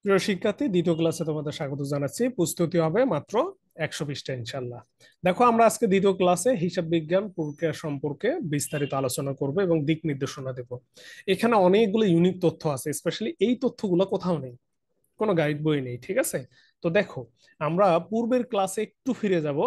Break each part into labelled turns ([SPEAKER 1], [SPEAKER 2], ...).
[SPEAKER 1] প্রিয় শিক্ষার্থী, দ্বিতীয় ক্লাসে তোমাদের স্বাগত জানাচ্ছি। প্রস্তুতি হবে মাত্র 120টা ইনশাল্লাহ। দেখো, আমরা আজকে দ্বিতীয় ক্লাসে হিসাব বিজ্ঞান প্রক্রিয়া সম্পর্কে বিস্তারিত আলোচনা করব এবং দিক নির্দেশনা দেব। এখানে অনেকগুলো ইউনিক তথ্য আছে, স্পেশালি এই তথ্যগুলো কোথাও নেই, কোনো গাইড বই নেই, ঠিক আছে? তো দেখো, আমরা পূর্বের ক্লাসে একটু ফিরে যাব।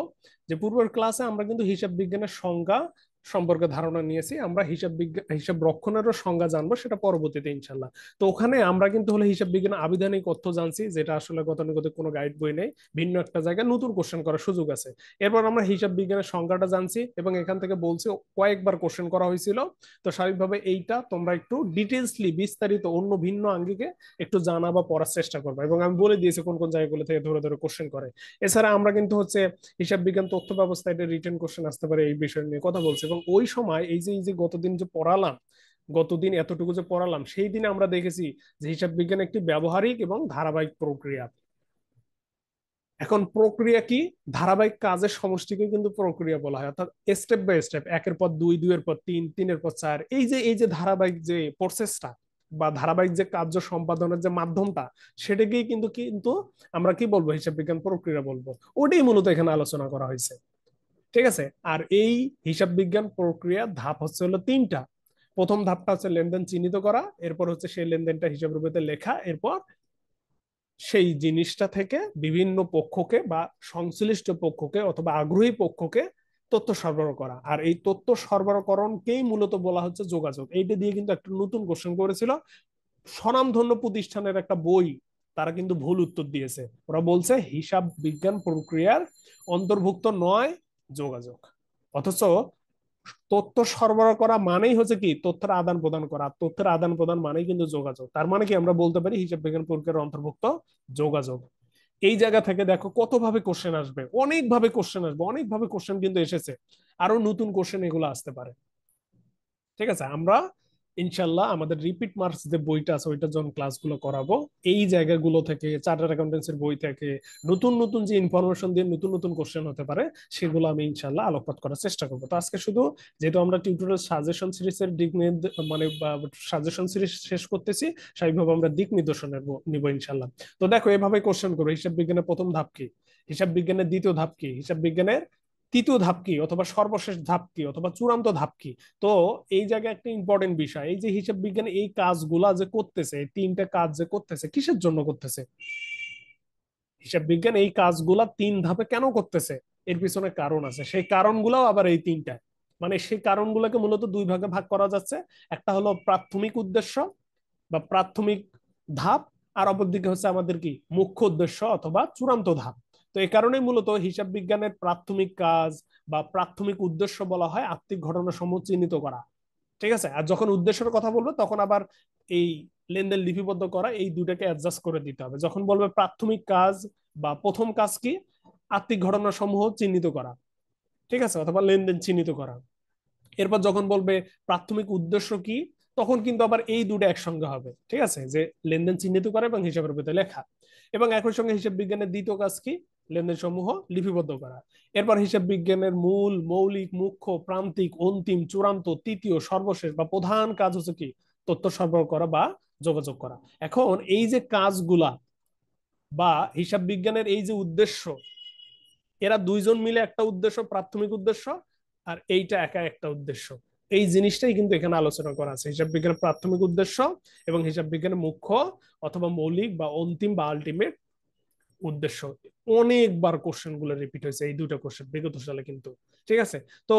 [SPEAKER 1] যে পূর্বের ক্লাসে আমরা কিন্তু হিসাব বিজ্ঞানের সংজ্ঞা সম্পর্কে ধারণা নিয়েছি। আমরা হিসাব বিজ্ঞান, হিসাব রক্ষণেরও সংজ্ঞা জানবো সেটা পরবর্তীতে ইনশাল্লাহ। তো ওখানে আমরা কিন্তু হলো হিসাব বিজ্ঞান আবিধানিক অর্থ জানছি, যেটা আসলে গতানুগতিক কোনো গাইড বই নেই, ভিন্ন একটা জায়গায় নতুন কোশ্চেন করার সুযোগ আছে। এরপর আমরা হিসাব বিজ্ঞানের সংজ্ঞাটা জানছি এবং এখান থেকে বলছি কয়েকবার কোশ্চেন করা হয়েছিল। তো স্বাভাবিকভাবে এইটা তোমরা একটু ডিটেলসলি বিস্তারিত অন্য ভিন্ন আঙ্গিকে একটু জানা বা পড়ার চেষ্টা করবো, এবং আমি বলে দিয়েছি কোন কোন জায়গাগুলো থেকে ধরে ধরে কোশ্চেন করে। এছাড়া আমরা কিন্তু হচ্ছে হিসাব বিজ্ঞান তথ্য ব্যবস্থা, এটা রিটেন কোশ্চেন আসতে পারে, এই বিষয় নিয়ে কথা বলছি। এবং ওই সময় এই যে গতদিন যে পড়ালাম, গতদিন এতটুকু যে পড়ালাম, সেই দিনে আমরা দেখেছি যে হিসাব বিজ্ঞান একটি ব্যবহারিক এবং ধারাবাহিক প্রক্রিয়া। এখন প্রক্রিয়া কি? ধারাবাহিক কাজের সমষ্টিকে কিন্তু প্রক্রিয়া বলা হয়, অর্থাৎ স্টেপ বাই স্টেপ, একের পর দুই, দুইয়ের পর তিন, তিনের পর চার, এই যে ধারাবাহিক যে প্রসেসটা বা ধারাবাহিক যে কার্য সম্পাদনের যে মাধ্যমটা, সেটাকেই কিন্তু কিন্তু আমরা কি বলবো, হিসাব বিজ্ঞান প্রক্রিয়া বলবো। ওটাই মূলত এখানে আলোচনা করা হয়েছে, ঠিক আছে? আর এই হিসাব বিজ্ঞান প্রক্রিয়া ধাপ হচ্ছে হলো তিনটা। প্রথম ধাপটা হচ্ছে লেনদেন চিহ্নিত করা, এরপর হচ্ছে সেই লেনদেনটা হিসাব রূপে লেখা, এরপর সেই জিনিসটা থেকে বিভিন্ন পক্ষকে বা সংশ্লিষ্ট পক্ষকে অথবা আগ্রহী পক্ষকে তথ্য সরবরাহ করা। আর এই তথ্য সরবরাহকরণকেই মূলত বলা হচ্ছে যোগাযোগ। এইটা দিয়ে কিন্তু একটা নতুন কোশ্চেন করেছিল স্বনামধন্য প্রতিষ্ঠানের একটা বই, তারা কিন্তু ভুল উত্তর দিয়েছে। ওরা বলছে হিসাব বিজ্ঞান প্রক্রিয়ার অন্তর্ভুক্ত নয় যোগাযোগ। অথচ তথ্য সরবরাহ করা মানেই হচ্ছে কি, তথ্যের আদান প্রদান করা। তথ্যের আদান প্রদান মানেই কিন্তু যোগাযোগ। তার মানে কি, আমরা বলতে পারি হিসাব বিজ্ঞান প্রক্রিয়ার অন্তর্ভুক্ত যোগাযোগ। এই জায়গা থেকে দেখো কতভাবে কোশ্চেন আসবে, অনেকভাবে কোশ্চেন আসবে, অনেকভাবে কোশ্চেন কিন্তু এসেছে। আরো নতুন কোশ্চেন এগুলো আসতে পারে, ঠিক আছে? আমরা ইনশাল্লাহ আমাদের রিপিট মার্কস যে বইটা আছে ওইটা যখন ক্লাসগুলো করাবো, এই জায়গাগুলো থেকে, চার্টার্ড অ্যাকাউন্টেন্সির বই থেকে নতুন নতুন যে ইনফরমেশন দিয়ে নতুন নতুন কোশ্চেন হতে পারে, সেগুলো আমি ইনশাল্লাহ আলোকপাত করার চেষ্টা করবো। তো আজকে শুধু, যেহেতু আমরা টিউটোরিয়াল সাজেশন সিরিজের দিক মানে সাজেশন সিরিজ শেষ করতেছি, স্বাভাবিকভাবে আমরা দিক নির্দেশন নিব ইনশাল্লাহ। তো দেখো, এভাবে কোশ্চেন করবো: হিসাব বিজ্ঞানের প্রথম ধাপ কি, হিসাব বিজ্ঞানের দ্বিতীয় ধাপ কি, হিসাব বিজ্ঞানের তৃতীয় ধাপ কি, অথবা সর্বশেষ ধাপ কি, অথবা চূড়ান্ত ধাপ কি। তো এই জায়গায় একটা ইম্পর্টেন্ট বিষয়, এই যে হিসাব বিজ্ঞান এই কাজগুলা যে করতেছে, এই তিনটা কাজ যে করতেছে, কিসের জন্য করতেছে? হিসাব বিজ্ঞান এই কাজগুলা তিন ধাপে কেন করতেছে? এর পিছনে কারণ আছে, সেই কারণগুলাও আবার এই তিনটা। মানে সেই কারণগুলোকে মূলত দুই ভাগে ভাগ করা যাচ্ছে। একটা হলো প্রাথমিক উদ্দেশ্য বা প্রাথমিক ধাপ, আর অপরদিকে হচ্ছে আমাদের কি, মুখ্য উদ্দেশ্য অথবা চূড়ান্ত ধাপ। তো এই কারণে মূলত হিসাব বিজ্ঞানের প্রাথমিক কাজ বা প্রাথমিক উদ্দেশ্য বলা হয় আর্থিক ঘটনা সমূহ চিহ্নিত করা, ঠিক আছে? আর যখন উদ্দেশ্যের কথা বলবো তখন আবার এই লেনদেন লিপিবদ্ধ করা, এই দুটাকে অ্যাডজাস্ট করে দিতে হবে। যখন বলবে প্রাথমিক কাজ বা প্রথম কাজ কি, আর্থিক ঘটনা সমূহ চিহ্নিত করা, ঠিক আছে, অথবা লেনদেন চিহ্নিত করা। এরপর যখন বলবে প্রাথমিক উদ্দেশ্য কি, তখন কিন্তু আবার এই দুটো একসঙ্গে হবে, ঠিক আছে, যে লেনদেন চিহ্নিত করা এবং হিসাবের ভিতরে লেখা। এবং একই সঙ্গে হিসাব বিজ্ঞানের দ্বিতীয় কাজ কি, লেনদেন সমূহ লিপিবদ্ধ করা। এরপর হিসাব বিজ্ঞানের মূল, মৌলিক, মুখ্য, প্রান্তিক, অন্তিম, চূড়ান্ত, তৃতীয়, সর্বশেষ বা প্রধান কাজ হচ্ছে কি, তথ্য সরবরাহ করা বা যোগাযোগ করা। এখন এই যে কাজগুলা বা হিসাব বিজ্ঞানের এই যে উদ্দেশ্য, এরা দুইজন মিলে একটা উদ্দেশ্য, প্রাথমিক উদ্দেশ্য, আর এইটা একা একটা উদ্দেশ্য। এই জিনিসটাই কিন্তু এখানে আলোচনা করা আছে, হিসাব বিজ্ঞানের প্রাথমিক উদ্দেশ্য এবং হিসাব বিজ্ঞানের মুখ্য অথবা মৌলিক বা অন্তিম বা আলটিমেট উদ্দেশ্য। অনেকবার কোশ্চেন গুলো রিপিট হয়েছে এই দুটো কোশ্চেন বিগত সালে কিন্তু, ঠিক আছে? তো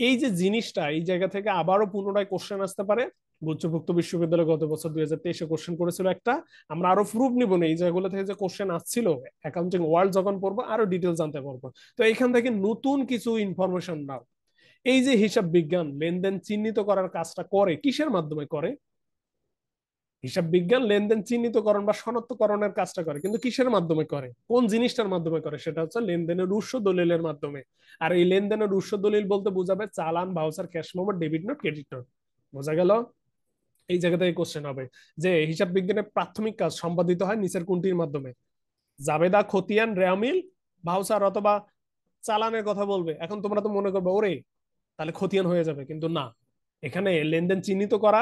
[SPEAKER 1] এই যে জিনিসটা, এই জায়গা থেকে আবারও পুনরায় কোশ্চেন আসতে পারে। গুচ্ছভুক্ত বিশ্ববিদ্যালয় গত বছর 2023-এ কোশ্চেন করেছিল একটা। আমরা আরো প্রুফ নিব না, এই জায়গাগুলো থেকে যে কোশ্চেন আসছিল, অ্যাকাউন্টিং ওয়ার্ল্ড যখন পড়বো আরো ডিটেল জানতে পারবো। তো এখান থেকে নতুন কিছু ইনফরমেশন নাও। এই যে হিসাব বিজ্ঞান লেনদেন চিহ্নিত করার কাজটা করে কিসের মাধ্যমে করে? হিসাব বিজ্ঞান লেনদেন চিহ্নিতকরণ বা শনাক্তকরণের কাজটা করে, কিন্তু কিসের মাধ্যমে করে, কোন জিনিসটার মাধ্যমে করে? সেটা হচ্ছে লেনদেনের উৎস দলিলের মাধ্যমে। আর এই লেনদেনের উৎস দলিল বলতে বোঝাবে চালান, voucher, cash memo, debit note, credit note. বোঝা গেল? এই জায়গা থেকে কোশ্চেন হবে যে হিসাব বিজ্ঞানের প্রাথমিক কাজ সম্পাদিত হয় নিচের কোনটির মাধ্যমে? জাবেদা, খতিয়ান, রেয়ামিল, ভাউচার অথবা চালানের কথা বলবে। এখন তোমরা তো মনে করবে ওরে, তাহলে খতিয়ান হয়ে যাবে, কিন্তু না। এখানে লেনদেন চিহ্নিত করা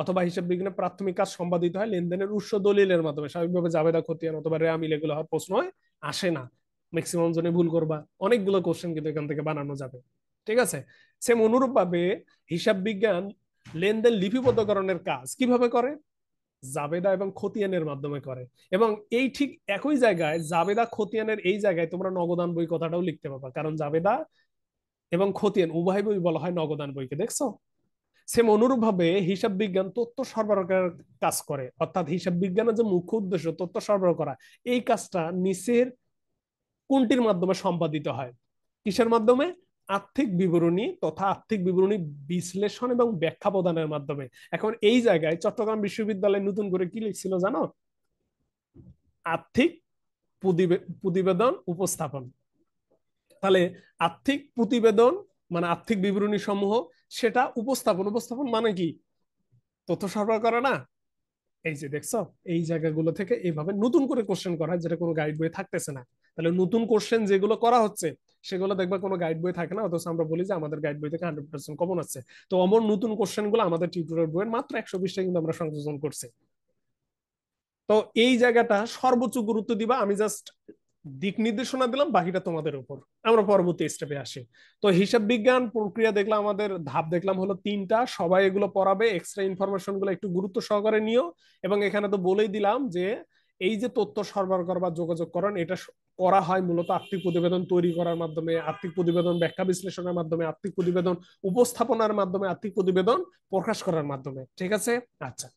[SPEAKER 1] অথবা হিসাব বিজ্ঞানের প্রাথমিক কাজ সম্পাদিত হয় লেনদেনের উৎস দলিলের মাধ্যমে। স্বাভাবিকভাবে জাবেদা, খতিয়ান অথবা রেওয়া মিল এগুলো হওয়ার প্রশ্ন আসে না, ম্যাক্সিমাম জনে ভুল করবা, অনেকগুলো কোশ্চেন কিন্তু এখান থেকে বানানো যাবে। ঠিক আছে, সেম অনুরূপ ভাবে হিসাব বিজ্ঞান লেনদেন লিপিবদ্ধকরণের কাজ কিভাবে করে? জাবেদা এবং খতিয়ানের মাধ্যমে করে। এবং এই ঠিক একই জায়গায় জাবেদা খতিয়ানের এই জায়গায় তোমরা নগদান বই কথাটাও লিখতে পারবা, কারণ জাবেদা এবং খতিয়ান উভয় বই বলা হয় নগদান বইকে, দেখছো? সেম অনুরূপ ভাবে হিসাব বিজ্ঞান তথ্য সরবরাহের কাজ করে, অর্থাৎ হিসাব বিজ্ঞানের যে মুখ্য উদ্দেশ্য তথ্য সরবরাহ করা, এই কাজটা নিচের কোনটির মাধ্যমে সম্পাদিত হয়? কিসের মাধ্যমে? আর্থিক বিবরণী তথা আর্থিক বিবরণী বিশ্লেষণ এবং ব্যাখ্যা প্রদানের মাধ্যমে। এখন এই জায়গায় চট্টগ্রাম বিশ্ববিদ্যালয় নতুন করে কি লিখছিল জানো? আর্থিক প্রতিবেদন উপস্থাপন। তাহলে আর্থিক প্রতিবেদন মানে আর্থিক বিবরণী সমূহ, সেটা উপস্থাপন। উপস্থাপন মানে কি? তথ্য সরবরাহ করে না? এই যে দেখছো, এই জায়গাগুলো থেকে এইভাবে নতুন করে কোশ্চেন করা হয়, যেটা কোনো গাইড বই থাকতেছে না। তাহলে নতুন কোশ্চেন যেগুলো করা হচ্ছে সেগুলো দেখবা কোনো গাইড বই থাকে না, অথচ আমরা বলি যে আমাদের গাইড বই থেকে 100% কমন আছে। তো অমর নতুন কোশ্চেন গুলো আমাদের টিউটোরিয়াল বইয়ের মাত্র 120টা কিন্তু আমরা সংযোজন করছি। তো এই জায়গাটা সর্বোচ্চ গুরুত্ব দিবা। আমি জাস্ট দিক নির্দেশনা দিলাম, বাকিটা তোমাদের উপর। আমরা পরবর্তী স্টেপে আসি। তো হিসাব বিজ্ঞান প্রক্রিয়া দেখলাম, আমাদের ধাপ দেখলাম হলো 3টা, সবাই এগুলো পড়াবে। এক্সট্রা ইনফরমেশন গুলো একটু গুরুত্ব সহকারে নিও। এবং এখানে তো বলেই দিলাম যে এই যে তথ্য সরবরাহ করা বা যোগাযোগকরণ, এটা করা হয় মূলত আর্থিক প্রতিবেদন তৈরি করার মাধ্যমে, আর্থিক প্রতিবেদন ব্যাখ্যা বিশ্লেষণের মাধ্যমে, আর্থিক প্রতিবেদন উপস্থাপনার মাধ্যমে, আর্থিক প্রতিবেদন প্রকাশ করার মাধ্যমে। ঠিক আছে, আচ্ছা।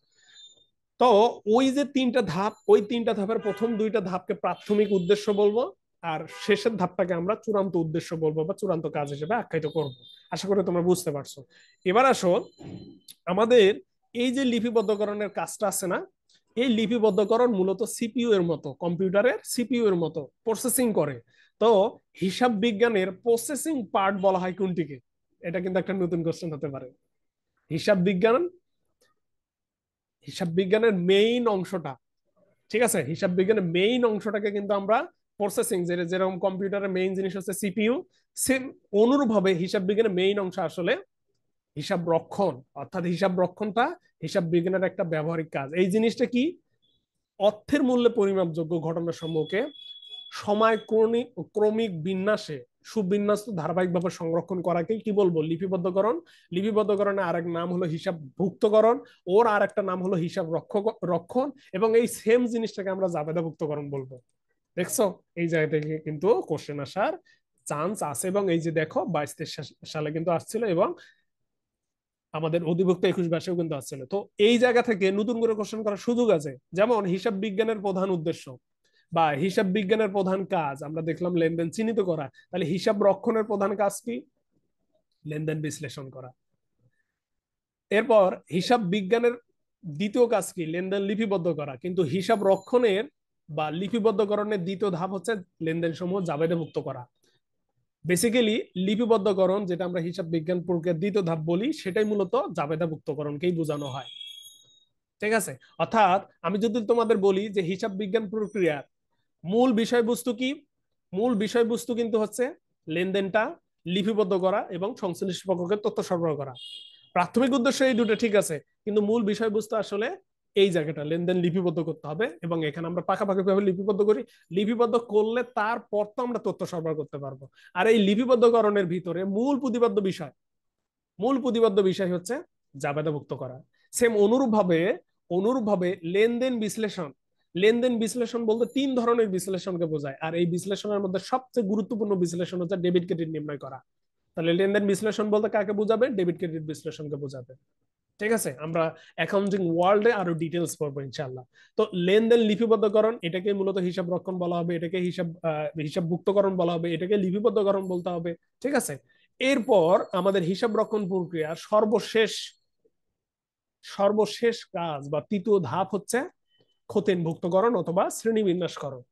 [SPEAKER 1] তো ওই যে 3টা ধাপ, ওই 3টা ধাপের প্রথম 2টা ধাপকে প্রাথমিক উদ্দেশ্য বলবো, আর শেষের ধাপটাকে আমরা চূড়ান্ত উদ্দেশ্য বলবো বা চূড়ান্ত কাজ হিসেবে আখ্যায়িত করব। আশা করি তোমরা বুঝতে পারছো। এবার আসো, আমাদের এই যে লিপিবদ্ধকরণের কাজটা আছে না, এই লিপিবদ্ধকরণ মূলত সিপিইউ এর মতো, কম্পিউটারের সিপিইউ এর মতো প্রসেসিং করে। তো হিসাব বিজ্ঞানের প্রসেসিং পার্ট বলা হয় কোনটিকে? এটা কিন্তু একটা নতুন কোশ্চেন হতে পারে। হিসাব বিজ্ঞান, হিসাব বিজ্ঞানের মেইন অংশটা, ঠিক আছে, হিসাব বিজ্ঞানের মেইন অংশটাকে কিন্তু আমরা প্রসেসিং, যেরকম কম্পিউটারের মেইন জিনিস হচ্ছে সিপিইউ, সেম অনুরূপ ভাবে হিসাব বিজ্ঞানের মেইন অংশ আসলে হিসাব রক্ষণ। অর্থাৎ হিসাব রক্ষণটা হিসাব বিজ্ঞানের একটা ব্যবহারিক কাজ। এই জিনিসটা কি? অর্থের মূল্যে পরিমাপযোগ্য ঘটনা সমূহকে সময় ক্রমিক বিন্যাসে সুবিন্যস্ত ধারাবাহিকভাবে সংরক্ষণ করাকে কি বলবো? লিপিবদ্ধকরণ। লিপিবদ্ধকরণের আরেক নাম হলো হিসাব ভুক্তকরণ, ওর আর একটা নাম হলো হিসাব রক্ষণ, এবং এই সেম জিনিসটাকে আমরা জাবেদাভুক্তকরণ বলবো। দেখছো, এই জায়গা থেকে কিন্তু কোশ্চেন আসার চান্স আছে। এবং এই যে দেখো 22-23 সালে কিন্তু আসছিল, এবং আমাদের অধিভুক্ত 21-22-এও কিন্তু আসছিল। তো এই জায়গা থেকে নতুন করে কোশ্চেন করার সুযোগ আছে। যেমন হিসাব বিজ্ঞানের প্রধান উদ্দেশ্য বা হিসাব বিজ্ঞানের প্রধান কাজ আমরা দেখলাম লেনদেন চিহ্নিত করা, তাহলে হিসাব রক্ষণের প্রধান কাজ কি? লেনদেন বিশ্লেষণ করা। এরপর হিসাব বিজ্ঞানের দ্বিতীয় কাজ কি? লেনদেন লিপিবদ্ধ করা। কিন্তু হিসাব রক্ষণের বা লিপিবদ্ধকরণের দ্বিতীয় ধাপ হচ্ছে লেনদেন সমূহ জাবেদাভুক্ত করা। বেসিক্যালি লিপিবদ্ধকরণ, যেটা আমরা হিসাব বিজ্ঞান প্রক্রিয়ার দ্বিতীয় ধাপ বলি, সেটাই মূলত জাবেদাভুক্তকরণকেই বোঝানো হয়। ঠিক আছে, অর্থাৎ আমি যদি তোমাদের বলি যে হিসাব বিজ্ঞান প্রক্রিয়ার মূল বিষয়বস্তু কি, মূল বিষয়বস্তু কিন্তু হচ্ছে লেনদেনটা লিপিবদ্ধ করা এবং সংশ্লিষ্ট পক্ষকে তথ্য সরবরাহ করা। প্রাথমিক উদ্দেশ্য এই দুটো ঠিক আছে, কিন্তু মূল বিষয়বস্তু আসলে এই জায়গাটা লেনদেন লিপিবদ্ধ করতে হবে। এবং এখানে আমরা পাকাপাকি ভাবে লিপিবদ্ধ করি। লিপিবদ্ধ করলে তারপর তো আমরা তথ্য সরবরাহ করতে পারবো। আর এই লিপিবদ্ধকরণের ভিতরে মূল প্রতিপাদ্য বিষয় হচ্ছে জাবেদাভুক্ত করা। সেম অনুরূপভাবে লেনদেন বিশ্লেষণ। লেনদেন বিশ্লেষণ বলতে 3 ধরনের বিশ্লেষণকে বোঝায়, আর এই বিশ্লেষণের মধ্যে সবচেয়ে গুরুত্বপূর্ণ বিশ্লেষণ হচ্ছে ডেবিট ক্রেডিট নির্ণয় করা। তাহলে লেনদেন বিশ্লেষণ বলতে কাকে বোঝাবে? ডেবিট ক্রেডিট বিশ্লেষণকে বোঝাবে। ঠিক আছে, আমরা অ্যাকাউন্টিং ওয়ার্ল্ডে আরো ডিটেলস পড়বো ইনশাআল্লাহ। তো লেনদেন লিপিবদ্ধকরণ, এটাকে মূলত হিসাব রক্ষণ বলা হবে, এটাকে হিসাবভুক্তকরণ বলা হবে, এটাকে লিপিবদ্ধকরণ বলতে হবে। ঠিক আছে, এরপর আমাদের হিসাব রক্ষণ প্রক্রিয়ার সর্বশেষ কাজ বা তৃতীয় ধাপ হচ্ছে খতিয়ানভুক্তকরণ অথবা শ্রেণীবিন্যাসকরণ।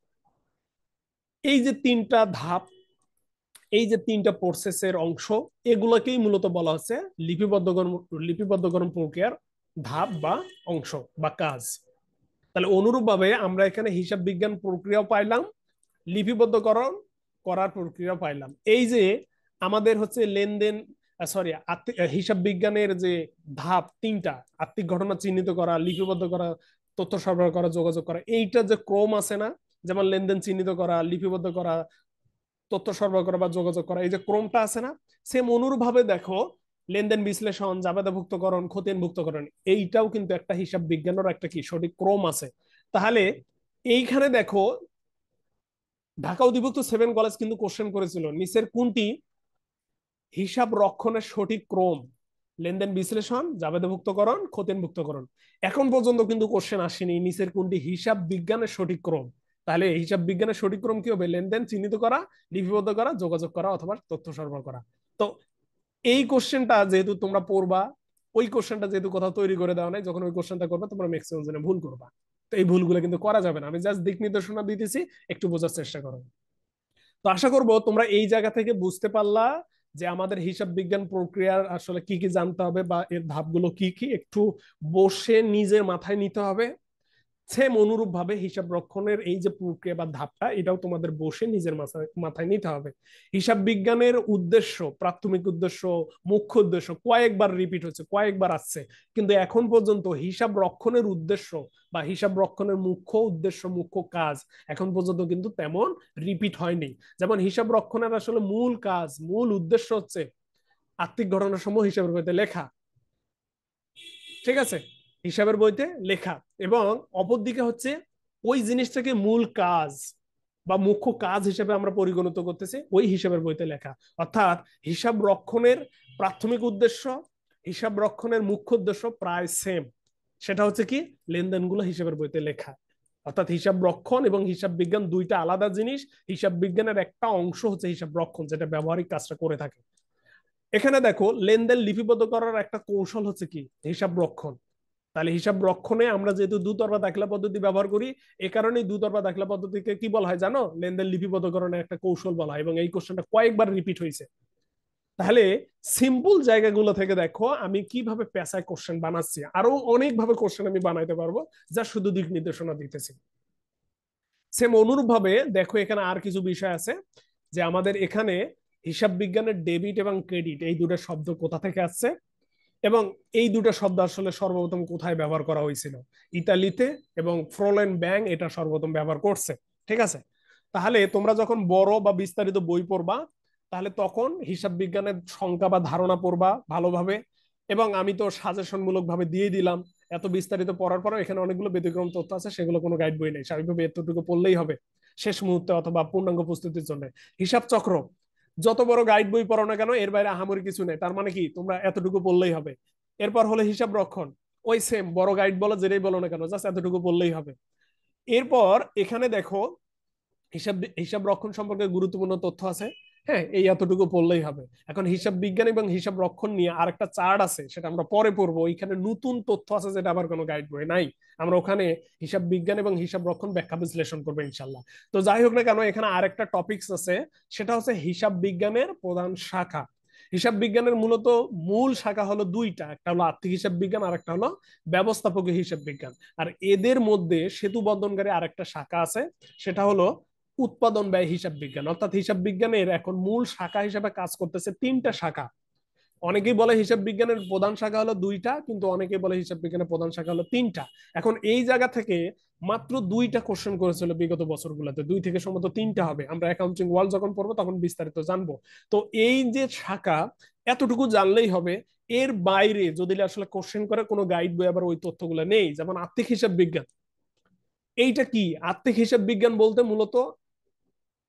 [SPEAKER 1] এই যে 3টা ধাপ, এই যে 3টা প্রসেসের অংশ, এগুলোকেই মূলত বলা হচ্ছে লিপিবদ্ধকরণ প্রক্রিয়ার ধাপ বা অংশ বা কাজ। তাহলে অনুরূপভাবে আমরা এখানে হিসাব বিজ্ঞান প্রক্রিয়াও পাইলাম, লিপিবদ্ধকরণ করার প্রক্রিয়া পাইলাম। এই যে আমাদের হচ্ছে লেনদেন সরি, হিসাব বিজ্ঞানের যে ধাপ তিনটা, আত্মিক ঘটনা চিহ্নিত করা, লিপিবদ্ধ করা, তথ্য সরবরাহ করা, যোগাযোগ করা, এইটা যে ক্রম আছে না, যেমন লেনদেন চিহ্নিত করা, লিপিবদ্ধ করা, তথ্য সরবরাহ করা বা যোগাযোগ করা, এই যে ক্রমটা আছে না, সেম অনুরূপভাবে দেখো লেনদেন বিশ্লেষণ, জাবেদাভুক্তকরণ, খতিয়ানভুক্তকরণ, এইটাও কিন্তু একটা হিসাব বিজ্ঞানের একটা কি সঠিক ক্রম আছে। তাহলে এইখানে দেখো ঢাকা অধিভুক্ত 7 কলেজ কিন্তু কোশ্চেন করেছিল নিচের কোনটি হিসাব রক্ষণের সঠিক ক্রম, লেনদেন বিশ্লেষণ, জাবেদাভুক্তকরণ, খতিয়ানভুক্তকরণ। এখন পর্যন্ত কিন্তু কোশ্চেন আসেনি নিচের কোনটি হিসাব বিজ্ঞানের সঠিক ক্রম। তাহলে হিসাব বিজ্ঞানের সঠিক ক্রম কি হবে? লেনদেন চিহ্নিত করা, লিপিবদ্ধ করা, যোগাযোগ করা অথবা তথ্য সরবরাহ করা। তো এই কোশ্চেনটা যেহেতু তোমরা পড়বা, ওই কোশ্চেনটা যেহেতু কোথাও তৈরি করে দেওয়া নাই, যখন ওই কোশ্চেনটা করবে তোমরা ম্যাক্সিমাম জনে ভুল করবা। তো এই ভুলগুলো কিন্তু করা যাবে না, আমি জাস্ট দিক নির্দেশনা দিতেছি, একটু বোঝার চেষ্টা করো। তো আশা করবো তোমরা এই জায়গা থেকে বুঝতে পারলা যে আমাদের হিসাব বিজ্ঞান প্রক্রিয়ার আসলে কি কি জানতে হবে বা এর ধাপগুলো কি কি, একটু বসে নিজের মাথায় নিতে হবে। সেম অনুরূপ ভাবে হিসাব রক্ষণের এই যে প্রক্রিয়া বা ধাপটা, এটাও তোমাদের বসে নিজের মাথায় মাথায় নিতে হবে। হিসাব বিজ্ঞানের উদ্দেশ্য, প্রাথমিক উদ্দেশ্য, মুখ্য উদ্দেশ্য কয়েকবার রিপিট হচ্ছে, কয়েকবার আসছে, কিন্তু এখন পর্যন্ত হিসাব রক্ষণের উদ্দেশ্য বা হিসাব রক্ষণের মুখ্য উদ্দেশ্য, মুখ্য কাজ এখন পর্যন্ত কিন্তু তেমন রিপিট হয়নি। যেমন হিসাব রক্ষণের আসলে মূল কাজ, মূল উদ্দেশ্য হচ্ছে আর্থিক ঘটনাসমূহ হিসাবের বইতে লেখা, ঠিক আছে, হিসাবের বইতে লেখা। এবং অপরদিকে হচ্ছে ওই জিনিসটাকে মূল কাজ বা মুখ্য কাজ হিসেবে আমরা পরিগণিত করতেছি ওই হিসাবের বইতে লেখা। অর্থাৎ হিসাব রক্ষণের প্রাথমিক উদ্দেশ্য, হিসাব রক্ষণের মুখ্য উদ্দেশ্য প্রায় সেম। সেটা হচ্ছে কি, লেনদেনগুলো হিসাবের বইতে লেখা। অর্থাৎ হিসাব রক্ষণ এবং হিসাব বিজ্ঞান দুইটা আলাদা জিনিস। হিসাব বিজ্ঞানের একটা অংশ হচ্ছে হিসাব রক্ষণ, যেটা ব্যবহারিক কাজটা করে থাকে। এখানে দেখো লেনদেন লিপিবদ্ধ করার একটা কৌশল হচ্ছে কি, হিসাব রক্ষণ। তাহলে হিসাব রক্ষণে আমরা যেহেতু দুতরফা দাখিলা পদ্ধতি ব্যবহার করি, এ কারণেই দুতরফা দাখিলা পদ্ধতিকে কি বলা হয় জানো? লেনদেন লিপিবদ্ধকরণের একটা কৌশল বলা হয়, এবং এই কোশ্চেনটা কয়েকবার রিপিট হয়েছে। তাহলে সিম্পল জায়গাগুলো থেকে দেখো আমি কিভাবে পেশায় কোশ্চেন বানাচ্ছি, আরো অনেক ভাবে কোশ্চেন আমি বানাইতে পারবো, যা শুধু দিক নির্দেশনা দিতেছি। সেম অনুরূপ ভাবে দেখো এখানে আর কিছু বিষয় আছে, যে আমাদের এখানে হিসাব বিজ্ঞানের ডেবিট এবং ক্রেডিট এই দুটো শব্দ কোথা থেকে আসছে, এবং এই দুটো শব্দ আসলে সর্বপ্রথম কোথায় ব্যবহার করা হয়েছিল। ইতালিতে এবং ফ্রোলেন ব্যাং এটা সর্বপ্রথম ব্যবহার করছে, ঠিক আছে। তাহলে তোমরা যখন বড় বা বিস্তারিত বই পড়বা, তাহলে তখন হিসাব বিজ্ঞানের সংজ্ঞা বা ধারণা পড়বা ভালোভাবে। এবং আমি তো সাজেশন মূলক ভাবে দিয়ে দিলাম, এত বিস্তারিত পড়ার পরও এখানে অনেকগুলো ব্যতিক্রম তথ্য আছে, সেগুলো কোনো গাইড বই নেই, স্বাভাবিকভাবে এতটুকু পড়লেই হবে শেষ মুহূর্তে অথবা পূর্ণাঙ্গ প্রস্তুতির জন্য। হিসাব চক্র, যত বড় গাইড বই পড়ো না কেন এর বাইরে আহামরি কিছু নেই, তার মানে কি তোমরা এতটুকু পড়লেই হবে। এরপর হলো হিসাব রক্ষণ, ওই সেম বড় গাইড বলো যেটাই বলো না কেন, জাস্ট এতটুকু বললেই হবে। এরপর এখানে দেখো হিসাব হিসাব রক্ষণ সম্পর্কে গুরুত্বপূর্ণ তথ্য আছে, হ্যাঁ এই এতটুকু পড়লেই হবে। এখন হিসাব বিজ্ঞান এবং হিসাব রক্ষণ নিয়ে আরেকটা চার্ট আছে, সেটা আমরা পরে পড়বো, ওইখানে নতুন তথ্য আছে যেটা আবার কোনো গাইড বই নাই। আমরা ওখানে হিসাব বিজ্ঞান এবং হিসাব রক্ষণ ব্যাখ্যা বিশ্লেষণ করবো ইনশাল্লাহ। তো যাই হোক না কেন, এখানে আরেকটা টপিকস আছে, সেটা হচ্ছে হিসাব বিজ্ঞানের প্রধান শাখা। হিসাব বিজ্ঞানের মূলত মূল শাখা হলো দুইটা, একটা হলো আর্থিক হিসাব বিজ্ঞান আর একটা হলো ব্যবস্থাপকীয় হিসাব বিজ্ঞান। আর এদের মধ্যে সেতু বন্ধনকারী আরেকটা শাখা আছে, সেটা হলো উৎপাদন ব্যয় হিসাব বিজ্ঞান। অর্থাৎ হিসাব বিজ্ঞানের এখন মূল শাখা হিসেবে কাজ করতেছে তিনটা শাখা। অনেকেই বলে হিসাব বিজ্ঞানের প্রধান শাখা হলো দুইটা, কিন্তু অনেকেই বলে হিসাব বিজ্ঞানের প্রধান শাখা হলো তিনটা। এখন এই জায়গা থেকে মাত্র দুইটা কোশ্চেন করেছিল বিগত বছরগুলোতে, দুই থেকে সম্ভবত তিনটা হবে, আমরা অ্যাকাউন্টিং ওয়ার্ল্ড যখন পড়বো তখন বিস্তারিত জানবো। তো এই যে শাখা, এতটুকু জানলেই হবে। এর বাইরে যদি আসলে কোশ্চেন করে কোনো গাইড বই আবার ওই তথ্যগুলো নেই। যেমন আর্থিক হিসাব বিজ্ঞান, এইটা কি? আর্থিক হিসাব বিজ্ঞান বলতে মূলত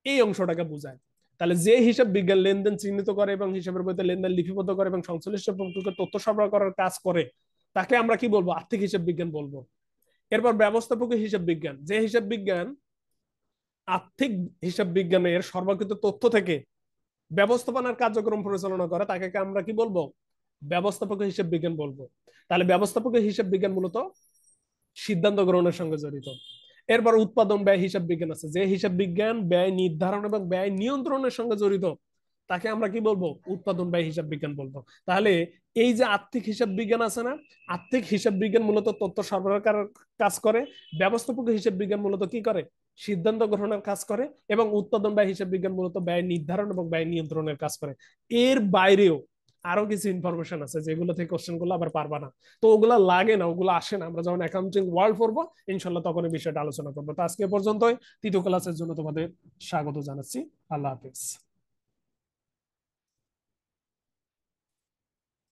[SPEAKER 1] এই অংশটাকে বোঝায়। তাহলে যে হিসাব বিজ্ঞান লেনদেন চিহ্নিত করে এবং হিসাবের বইতে লেনদেন লিপিবদ্ধ করে এবং সংশ্লিষ্ট পক্ষকে তথ্য সরবরাহ করার কাজ করে, তাকে আমরা কি বলবো? আর্থিক হিসাব বিজ্ঞান বলবো। এরপর ব্যবস্থাপক হিসাব বিজ্ঞান, যে হিসাব বিজ্ঞান আর্থিক হিসাব বিজ্ঞানের সর্বকৃত তথ্য থেকে ব্যবস্থাপনার কার্যক্রম পরিচালনা করে, তাকে আমরা কি বলবো? ব্যবস্থাপক হিসাব বিজ্ঞান বলবো। তাহলে ব্যবস্থাপক হিসাব বিজ্ঞান মূলত সিদ্ধান্ত গ্রহণের সঙ্গে জড়িত। এরপর উৎপাদন ব্যয় হিসাব বিজ্ঞান আছে, যে হিসাব বিজ্ঞান ব্যয় নির্ধারণ এবং ব্যয় নিয়ন্ত্রণের সঙ্গে জড়িত, তাকে আমরা কি বলবো? উৎপাদন ব্যয় হিসাব বিজ্ঞান বলবো। তাহলে এই যে আর্থিক হিসাব বিজ্ঞান আছে না, আর্থিক হিসাব বিজ্ঞান মূলত তথ্য সরবরাহ কাজ করে, ব্যবস্থাপক হিসাব বিজ্ঞান মূলত কি করে? সিদ্ধান্ত গ্রহণের কাজ করে, এবং উৎপাদন ব্যয় হিসাব বিজ্ঞান মূলত ব্যয় নির্ধারণ এবং ব্যয় নিয়ন্ত্রণের কাজ করে। এর বাইরেও আরো কিছু ইনফরমেশন আছে যেগুলো থেকে কোশ্চেন গুলো আবার পারবা না, তো ওগুলা লাগে না, ওগুলো আসে না। আমরা যখন অ্যাকাউন্টিং ওয়ার্ল্ড পড়বো ইনশাল্লাহ তখন এই বিষয়টা আলোচনা করবো। তো আজকে পর্যন্তই, তৃতীয় ক্লাসের জন্য তোমাদের স্বাগত জানাচ্ছি। আল্লাহ হাফিজ।